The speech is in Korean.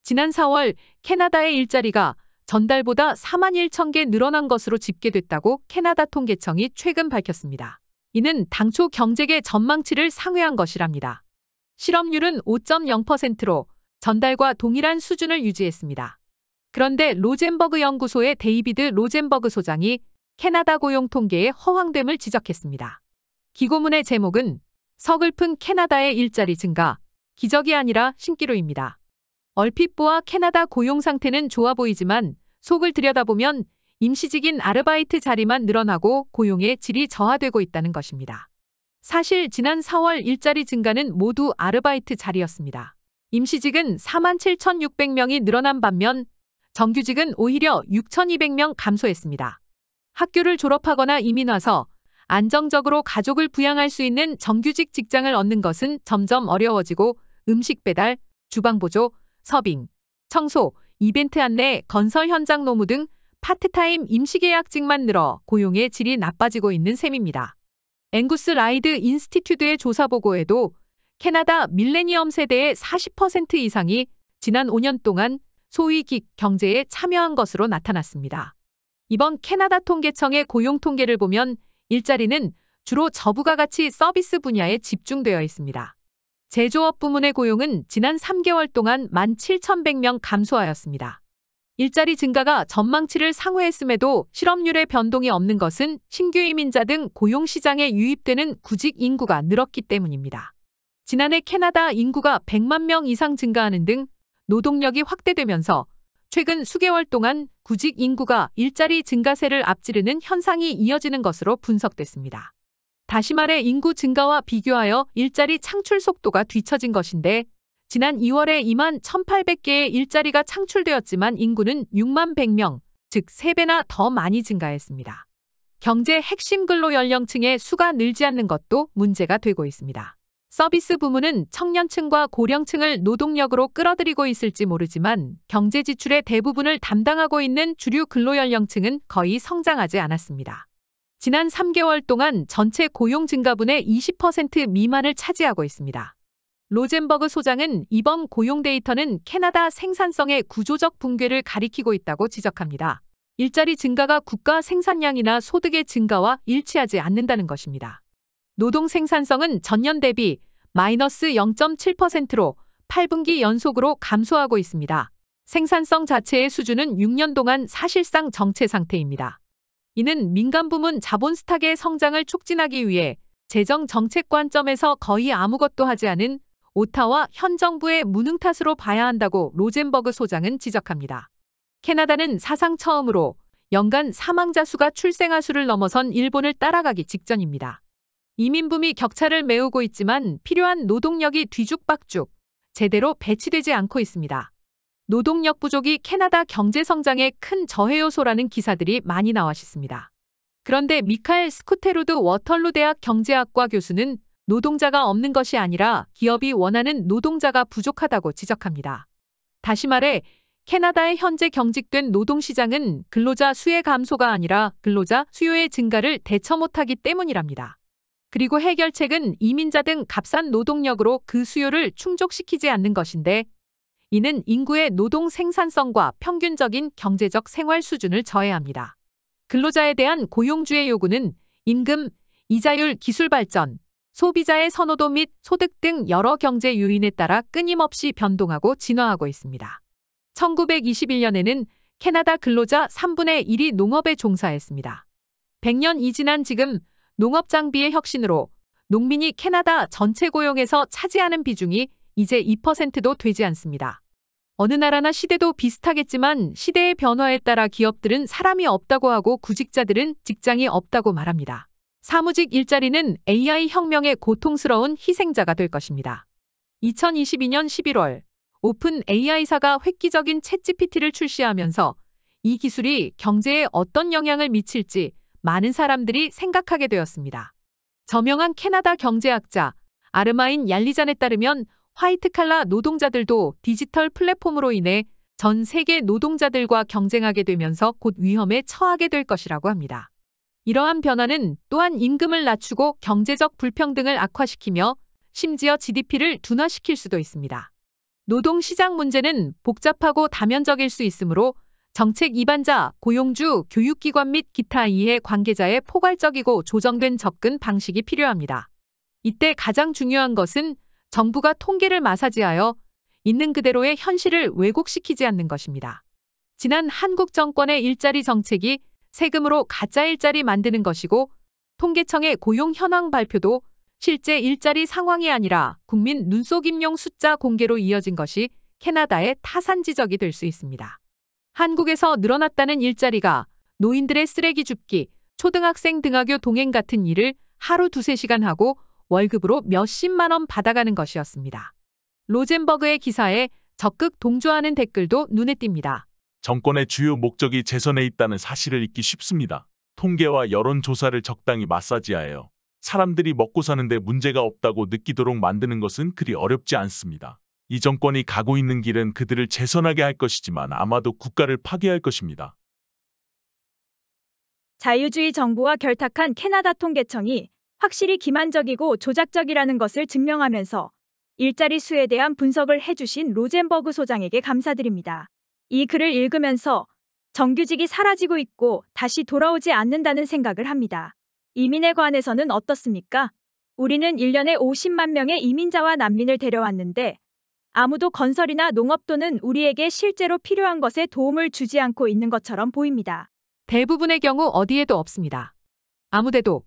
지난 4월 캐나다의 일자리가 전달보다 4만 1천 개 늘어난 것으로 집계됐다고 캐나다 통계청이 최근 밝혔습니다. 이는 당초 경제계 전망치를 상회한 것이랍니다. 실업률은 5.0%로 전달과 동일한 수준을 유지했습니다. 그런데 로젠버그 연구소의 데이비드 로젠버그 소장이 캐나다 고용 통계의 허황됨을 지적했습니다. 기고문의 제목은 서글픈 캐나다의 일자리 증가, 기적이 아니라 신기루입니다. 얼핏 보아 캐나다 고용 상태는 좋아 보이지만 속을 들여다보면 임시직인 아르바이트 자리만 늘어나고 고용의 질이 저하되고 있다는 것입니다. 사실 지난 4월 일자리 증가는 모두 아르바이트 자리였습니다. 임시직은 47,600명이 늘어난 반면 정규직은 오히려 6,200명 감소했습니다. 학교를 졸업하거나 이민 와서 안정적으로 가족을 부양할 수 있는 정규직 직장을 얻는 것은 점점 어려워지고 음식 배달, 주방보조, 서빙, 청소, 이벤트 안내, 건설 현장 노무 등 파트타임 임시계약직만 늘어 고용의 질이 나빠지고 있는 셈입니다. 앵구스 라이드 인스티튜드의 조사 보고에도 캐나다 밀레니엄 세대의 40% 이상이 지난 5년 동안 소위 긱 경제에 참여한 것으로 나타났습니다. 이번 캐나다 통계청의 고용 통계를 보면 일자리는 주로 저부가가치 서비스 분야에 집중되어 있습니다. 제조업 부문의 고용은 지난 3개월 동안 17,100명 감소하였습니다. 일자리 증가가 전망치를 상회했음에도 실업률의 변동이 없는 것은 신규 이민자 등 고용시장에 유입되는 구직 인구가 늘었기 때문입니다. 지난해 캐나다 인구가 100만 명 이상 증가하는 등 노동력이 확대되면서 최근 수개월 동안 구직 인구가 일자리 증가세를 앞지르는 현상이 이어지는 것으로 분석됐습니다. 다시 말해 인구 증가와 비교하여 일자리 창출 속도가 뒤처진 것인데 지난 2월에 2만 1,800개의 일자리가 창출되었지만 인구는 6만 100명, 즉 3배나 더 많이 증가했습니다. 경제 핵심 근로 연령층의 수가 늘지 않는 것도 문제가 되고 있습니다. 서비스 부문은 청년층과 고령층을 노동력으로 끌어들이고 있을지 모르지만 경제 지출의 대부분을 담당하고 있는 주류 근로 연령층은 거의 성장하지 않았습니다. 지난 3개월 동안 전체 고용 증가분의 20% 미만을 차지하고 있습니다. 로젠버그 소장은 이번 고용 데이터는 캐나다 생산성의 구조적 붕괴를 가리키고 있다고 지적합니다. 일자리 증가가 국가 생산량이나 소득의 증가와 일치하지 않는다는 것입니다. 노동 생산성은 전년 대비 마이너스 0.7%로 8분기 연속으로 감소하고 있습니다. 생산성 자체의 수준은 6년 동안 사실상 정체 상태입니다. 이는 민간 부문 자본 스탁의 성장을 촉진하기 위해 재정 정책 관점에서 거의 아무것도 하지 않은 오타와 현 정부의 무능 탓으로 봐야 한다고 로젠버그 소장은 지적합니다. 캐나다는 사상 처음으로 연간 사망자 수가 출생아 수를 넘어선 일본을 따라가기 직전입니다. 이민붐이 격차를 메우고 있지만 필요한 노동력이 뒤죽박죽 제대로 배치되지 않고 있습니다. 노동력 부족이 캐나다 경제 성장의 큰 저해 요소라는 기사들이 많이 나왔습니다. 그런데 미카엘 스쿠테루드 워털루 대학 경제학과 교수는 노동자가 없는 것이 아니라 기업이 원하는 노동자가 부족하다고 지적합니다. 다시 말해 캐나다의 현재 경직된 노동시장은 근로자 수의 감소가 아니라 근로자 수요의 증가를 대처 못하기 때문이랍니다. 그리고 해결책은 이민자 등 값싼 노동력으로 그 수요를 충족시키지 않는 것인데 이는 인구의 노동 생산성과 평균적인 경제적 생활 수준을 저해합니다. 근로자에 대한 고용주의 요구는 임금, 이자율, 기술 발전, 소비자의 선호도 및 소득 등 여러 경제 요인에 따라 끊임없이 변동하고 진화하고 있습니다. 1921년에는 캐나다 근로자 3분의 1이 농업에 종사했습니다. 100년이 지난 지금 농업 장비의 혁신으로 농민이 캐나다 전체 고용에서 차지하는 비중이 이제 2%도 되지 않습니다. 어느 나라나 시대도 비슷하겠지만 시대의 변화에 따라 기업들은 사람이 없다고 하고 구직자들은 직장이 없다고 말합니다. 사무직 일자리는 AI 혁명의 고통스러운 희생자가 될 것입니다. 2022년 11월 오픈 AI사가 획기적인 챗GPT를 출시하면서 이 기술이 경제에 어떤 영향을 미칠지 많은 사람들이 생각하게 되었습니다. 저명한 캐나다 경제학자 아르마인 얄리잔에 따르면 화이트칼라 노동자들도 디지털 플랫폼으로 인해 전 세계 노동자들과 경쟁하게 되면서 곧 위험에 처하게 될 것이라고 합니다. 이러한 변화는 또한 임금을 낮추고 경제적 불평등을 악화시키며 심지어 GDP를 둔화시킬 수도 있습니다. 노동시장 문제는 복잡하고 다면적일 수 있으므로 정책 입안자, 고용주, 교육기관 및 기타 이해 관계자의 포괄적이고 조정된 접근 방식이 필요합니다. 이때 가장 중요한 것은 정부가 통계를 마사지하여 있는 그대로의 현실을 왜곡시키지 않는 것입니다. 지난 한국 정권의 일자리 정책이 세금으로 가짜 일자리 만드는 것이고 통계청의 고용 현황 발표도 실제 일자리 상황이 아니라 국민 눈속 임용 숫자 공개로 이어진 것이 캐나다의 타산 지적이 될 수 있습니다. 한국에서 늘어났다는 일자리가 노인들의 쓰레기 줍기, 초등학생 등하교 동행 같은 일을 하루 2~3시간 하고 월급으로 몇십만 원 받아가는 것이었습니다. 로젠버그의 기사에 적극 동조하는 댓글도 눈에 띕니다. 정권의 주요 목적이 재선에 있다는 사실을 잊기 쉽습니다. 통계와 여론조사를 적당히 마사지하여 사람들이 먹고 사는데 문제가 없다고 느끼도록 만드는 것은 그리 어렵지 않습니다. 이 정권이 가고 있는 길은 그들을 재선하게 할 것이지만 아마도 국가를 파괴할 것입니다. 자유주의 정부와 결탁한 캐나다 통계청이 확실히 기만적이고 조작적이라는 것을 증명하면서 일자리 수에 대한 분석을 해주신 로젠버그 소장에게 감사드립니다. 이 글을 읽으면서 정규직이 사라지고 있고 다시 돌아오지 않는다는 생각을 합니다. 이민에 관해서는 어떻습니까? 우리는 1년에 50만 명의 이민자와 난민을 데려왔는데 아무도 건설이나 농업 또는 우리에게 실제로 필요한 것에 도움을 주지 않고 있는 것처럼 보입니다. 대부분의 경우 어디에도 없습니다. 아무데도